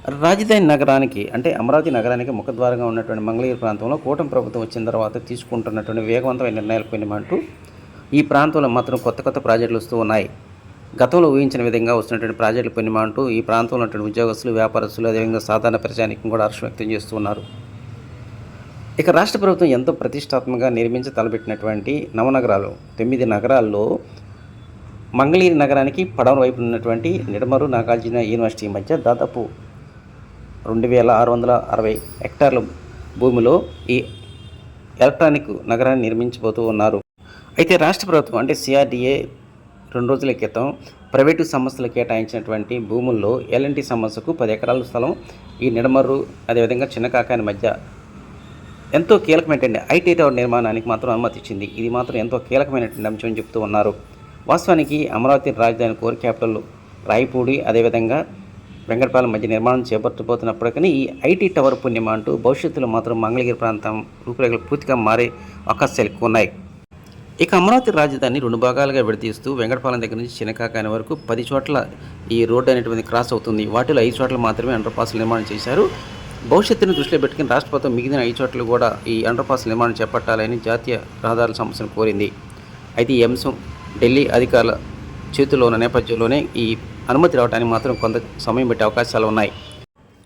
రాజధాని నగరానికి అంటే అమరావతి నగరానికి ముఖద్వారంగా ఉన్నటువంటి మంగళగిరి ప్రాంతంలో కూటమి ప్రభుత్వం వచ్చిన తర్వాత తీసుకుంటున్నటువంటి వేగవంతమైన నిర్ణయాలు కొన్నిమంటూ ఈ ప్రాంతంలో మాత్రం కొత్త కొత్త ప్రాజెక్టులు వస్తూ ఉన్నాయి. గతంలో ఊహించిన విధంగా వస్తున్నటువంటి ప్రాజెక్టులు కొన్నిమంటూ ఈ ప్రాంతంలో ఉన్నటువంటి ఉద్యోగస్తులు, వ్యాపారస్తులు, అదేవిధంగా సాధారణ ప్రజానికం కూడా హర్షం వ్యక్తం చేస్తున్నారు. ఇక రాష్ట్ర ప్రభుత్వం ఎంతో ప్రతిష్టాత్మకంగా నిర్మించి తలపెట్టినటువంటి నవనగరాలు 9 నగరాల్లో మంగళగిరి నగరానికి పడమర వైపు ఉన్నటువంటి నిడమరు నాగార్జున యూనివర్సిటీ మధ్య దాదాపు 2660 హెక్టార్ల భూమిలో ఈ ఎలక్ట్రానిక్ నగరాన్ని నిర్మించబోతూ ఉన్నారు. అయితే రాష్ట్ర ప్రభుత్వం అంటే సిఆర్డీఏ 2 రోజుల క్రితం ప్రైవేటు సంస్థలు కేటాయించినటువంటి భూముల్లో ఎల్ఎన్టీ సంస్థకు 10 ఎకరాల స్థలం ఈ నిడమర్రు అదేవిధంగా చిన్నకాకాని మధ్య ఎంతో కీలకమైనటువంటి ఐటీ టవర్ నిర్మాణానికి మాత్రం అనుమతి ఇచ్చింది. ఇది మాత్రం ఎంతో కీలకమైనటువంటి అంశం అని చెప్తూ ఉన్నారు. వాస్తవానికి అమరావతి రాజధాని కోర్ క్యాపిటల్ రాయపూడి అదేవిధంగా వెంకటపాలెం మధ్య నిర్మాణం చేపట్టబోతున్నప్పటికీ ఈ ఐటీ టవర్ పుణ్యమా అంటూ భవిష్యత్తులో మాత్రం మంగళగిరి ప్రాంతం రూపురేఖలు పూర్తిగా మారే అవకాశాలు ఎక్కువ ఉన్నాయి. ఇక అమరావతి రాజధాని 2 భాగాలుగా విడదీస్తూ వెంకటపాలెం దగ్గర నుంచి చిన్నకాకాని వరకు 10 చోట్ల ఈ రోడ్డు అనేటువంటి క్రాస్ అవుతుంది. వాటిలో 5 చోట్ల మాత్రమే అండర్ పాస్లు నిర్మాణం చేశారు. భవిష్యత్తును దృష్టిలో పెట్టుకుని రాష్ట్ర ప్రభుత్వం మిగిలిన 5 చోట్ల కూడా ఈ అండర్ పాస్ నిర్మాణం చేపట్టాలని జాతీయ రహదారుల సంస్థను కోరింది. అయితే ఈ అంశం ఢిల్లీ అధికారుల చేతుల్లో ఉన్న నేపథ్యంలోనే ఈ అనుమతి రావడానికి మాత్రం కొంత సమయం పెట్టే అవకాశాలు ఉన్నాయి.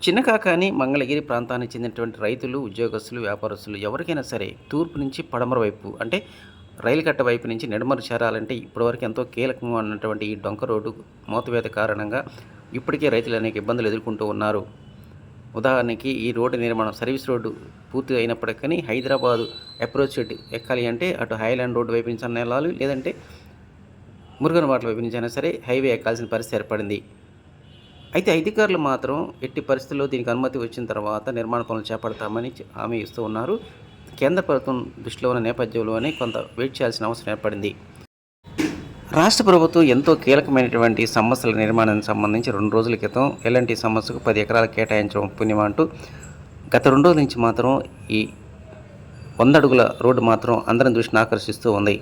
చిన్నకాకాని మంగళగిరి ప్రాంతానికి చెందినటువంటి రైతులు, ఉద్యోగస్తులు, వ్యాపారస్తులు ఎవరికైనా సరే తూర్పు నుంచి పడమర వైపు అంటే రైలు కట్ట వైపు నుంచి నిడమరు చేరాలంటే ఇప్పటివరకు ఎంతో కీలకంగా ఉన్నటువంటి ఈ డొంక రోడ్డు మూతవేత కారణంగా ఇప్పటికే రైతులు అనేక ఇబ్బందులు ఎదుర్కొంటూ ఉన్నారు. ఉదాహరణకి ఈ రోడ్డు నిర్మాణం సర్వీస్ రోడ్డు పూర్తి అయినప్పటికీ హైదరాబాదు అప్రోచ్ ఎక్కాలి అంటే అటు హైలాండ్ రోడ్డు వైపు నుంచి వెళ్ళాలి, లేదంటే మురుగన్ వాటల వైపు నుంచి అయినా సరే హైవే ఎక్కాల్సిన పరిస్థితి ఏర్పడింది. అయితే అధికారులు మాత్రం ఎట్టి పరిస్థితుల్లో దీనికి అనుమతి వచ్చిన తర్వాత నిర్మాణ పనులు చేపడతామని హామీ ఇస్తూ ఉన్నారు. కేంద్ర ప్రభుత్వం దృష్టిలో ఉన్న నేపథ్యంలోనే కొంత వెయిట్ చేయాల్సిన అవసరం ఏర్పడింది. రాష్ట్ర ప్రభుత్వం ఎంతో కీలకమైనటువంటి సమస్యల నిర్మాణానికి సంబంధించి 2 రోజుల క్రితం ఎల్ఎన్టీ సంస్థకు 10 ఎకరాలు కేటాయించడం పుణ్యమా అంటూ గత 2 రోజుల నుంచి మాత్రం ఈ 100 అడుగుల రోడ్డు మాత్రం అందరి దృష్టిని ఆకర్షిస్తూ ఉంది.